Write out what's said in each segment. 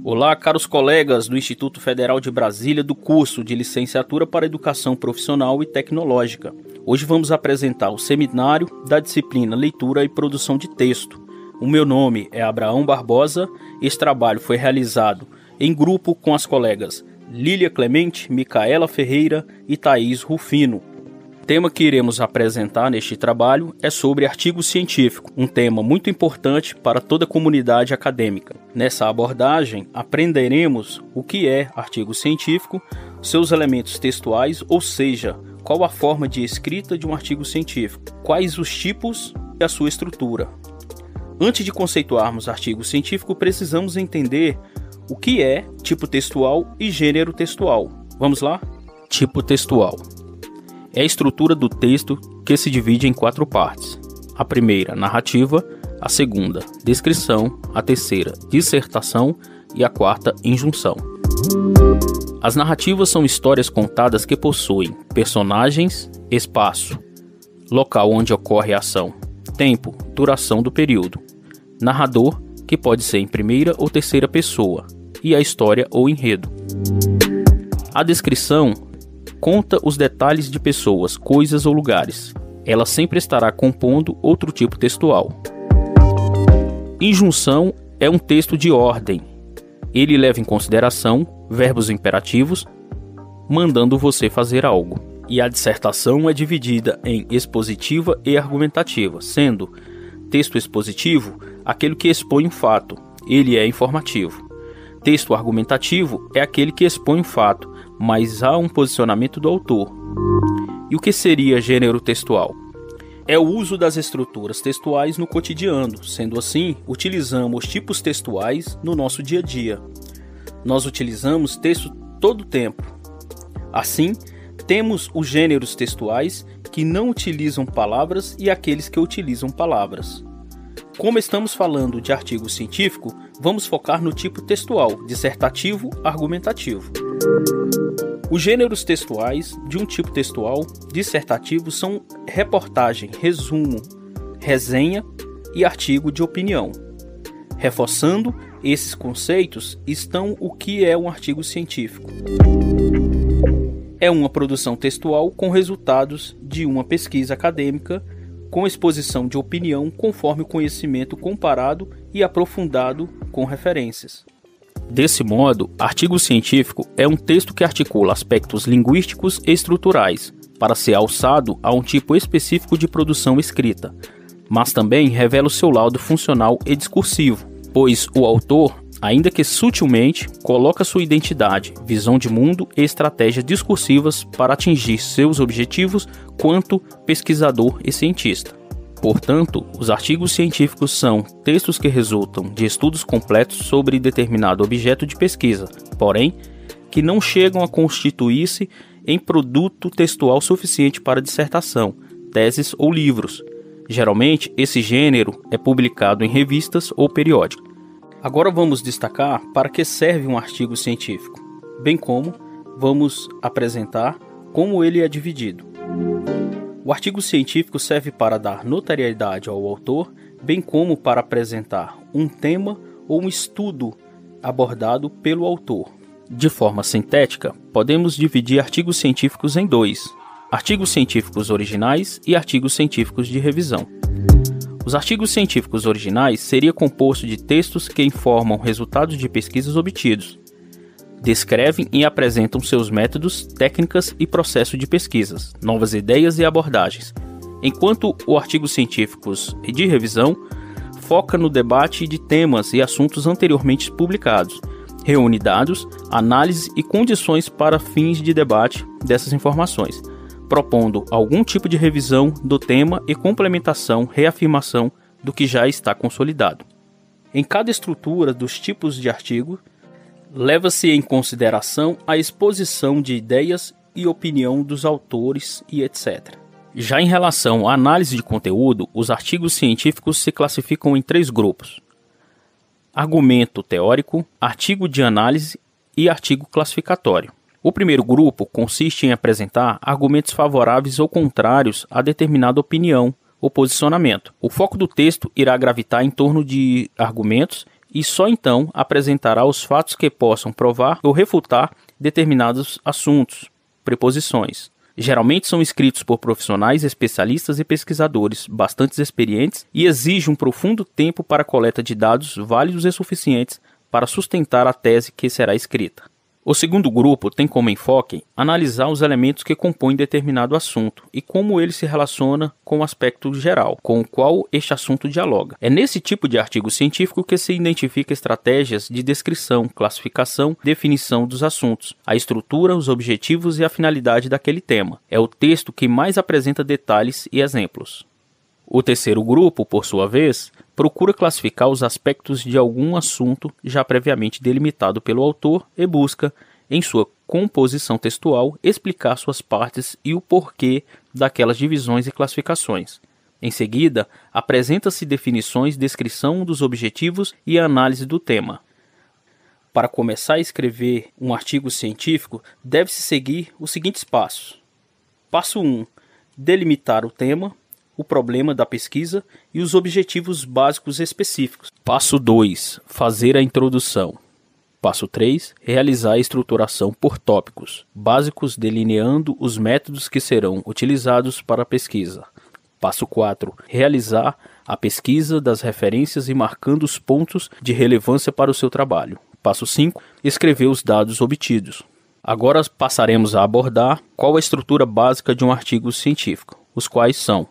Olá, caros colegas do Instituto Federal de Brasília do curso de Licenciatura para Educação Profissional e Tecnológica. Hoje vamos apresentar o seminário da disciplina Leitura e Produção de Texto. O meu nome é Abraão Barbosa. Este trabalho foi realizado em grupo com as colegas Lília Clemente, Micaela Ferreira e Thaís Rufino. O tema que iremos apresentar neste trabalho é sobre artigo científico, um tema muito importante para toda a comunidade acadêmica. Nessa abordagem, aprenderemos o que é artigo científico, seus elementos textuais, ou seja, qual a forma de escrita de um artigo científico, quais os tipos e a sua estrutura. Antes de conceituarmos artigo científico, precisamos entender o que é tipo textual e gênero textual. Vamos lá? Tipo textual é a estrutura do texto que se divide em 4 partes. A primeira, narrativa; a segunda, descrição; a terceira, dissertação; e a quarta, injunção. As narrativas são histórias contadas que possuem personagens, espaço, local onde ocorre a ação, tempo, duração do período, narrador, que pode ser em primeira ou terceira pessoa, e a história ou enredo. A descrição conta os detalhes de pessoas, coisas ou lugares. Ela sempre estará compondo outro tipo textual. Injunção é um texto de ordem. Ele leva em consideração verbos imperativos, mandando você fazer algo. E a dissertação é dividida em expositiva e argumentativa, sendo texto expositivo aquele que expõe um fato. Ele é informativo. Texto argumentativo é aquele que expõe um fato, mas há um posicionamento do autor. E o que seria gênero textual? É o uso das estruturas textuais no cotidiano. Sendo assim, utilizamos tipos textuais no nosso dia a dia. Nós utilizamos texto todo o tempo. Assim, temos os gêneros textuais que não utilizam palavras e aqueles que utilizam palavras. Como estamos falando de artigo científico, vamos focar no tipo textual, dissertativo, argumentativo. Os gêneros textuais de um tipo textual dissertativo são reportagem, resumo, resenha e artigo de opinião. Reforçando esses conceitos estão o que é um artigo científico. É uma produção textual com resultados de uma pesquisa acadêmica com exposição de opinião conforme o conhecimento comparado e aprofundado com referências. Desse modo, artigo científico é um texto que articula aspectos linguísticos e estruturais para ser alçado a um tipo específico de produção escrita, mas também revela o seu laudo funcional e discursivo, pois o autor, ainda que sutilmente, coloca sua identidade, visão de mundo e estratégias discursivas para atingir seus objetivos quanto pesquisador e cientista. Portanto, os artigos científicos são textos que resultam de estudos completos sobre determinado objeto de pesquisa, porém, que não chegam a constituir-se em produto textual suficiente para dissertação, teses ou livros. Geralmente, esse gênero é publicado em revistas ou periódicos. Agora vamos destacar para que serve um artigo científico, bem como vamos apresentar como ele é dividido. O artigo científico serve para dar notoriedade ao autor, bem como para apresentar um tema ou um estudo abordado pelo autor. De forma sintética, podemos dividir artigos científicos em 2: artigos científicos originais e artigos científicos de revisão. Os artigos científicos originais seriam compostos de textos que informam resultados de pesquisas obtidos, descrevem e apresentam seus métodos, técnicas e processo de pesquisas, novas ideias e abordagens, enquanto o artigo científicos de revisão foca no debate de temas e assuntos anteriormente publicados, reúne dados, análise e condições para fins de debate dessas informações, propondo algum tipo de revisão do tema e complementação, reafirmação do que já está consolidado. Em cada estrutura dos tipos de artigo, leva-se em consideração a exposição de ideias e opinião dos autores e etc. Já em relação à análise de conteúdo, os artigos científicos se classificam em 3 grupos: argumento teórico, artigo de análise e artigo classificatório. O primeiro grupo consiste em apresentar argumentos favoráveis ou contrários a determinada opinião ou posicionamento. O foco do texto irá gravitar em torno de argumentos e só então apresentará os fatos que possam provar ou refutar determinados assuntos, preposições. Geralmente são escritos por profissionais, especialistas e pesquisadores bastante experientes e exigem um profundo tempo para a coleta de dados válidos e suficientes para sustentar a tese que será escrita. O segundo grupo tem como enfoque analisar os elementos que compõem determinado assunto e como ele se relaciona com o aspecto geral, com o qual este assunto dialoga. É nesse tipo de artigo científico que se identifica estratégias de descrição, classificação, definição dos assuntos, a estrutura, os objetivos e a finalidade daquele tema. É o texto que mais apresenta detalhes e exemplos. O terceiro grupo, por sua vez, procura classificar os aspectos de algum assunto já previamente delimitado pelo autor e busca, em sua composição textual, explicar suas partes e o porquê daquelas divisões e classificações. Em seguida, apresenta-se definições, descrição dos objetivos e análise do tema. Para começar a escrever um artigo científico, deve-se seguir os seguintes passos. Passo 1. Delimitar o tema, o problema da pesquisa e os objetivos básicos específicos. Passo 2. Fazer a introdução. Passo 3. Realizar a estruturação por tópicos básicos, delineando os métodos que serão utilizados para a pesquisa. Passo 4. Realizar a pesquisa das referências e marcando os pontos de relevância para o seu trabalho. Passo 5. Escrever os dados obtidos. Agora passaremos a abordar qual a estrutura básica de um artigo científico, os quais são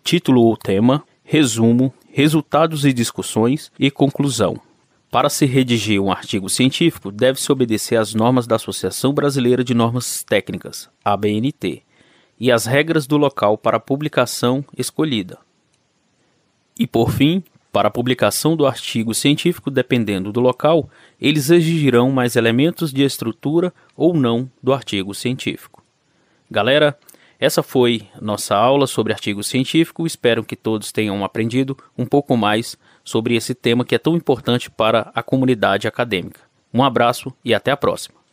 título ou tema, resumo, resultados e discussões e conclusão. Para se redigir um artigo científico, deve-se obedecer às normas da Associação Brasileira de Normas Técnicas, ABNT, e às regras do local para a publicação escolhida. E, por fim, para a publicação do artigo científico, dependendo do local, eles exigirão mais elementos de estrutura ou não do artigo científico. Galera, essa foi nossa aula sobre artigo científico. Espero que todos tenham aprendido um pouco mais sobre esse tema que é tão importante para a comunidade acadêmica. Um abraço e até a próxima.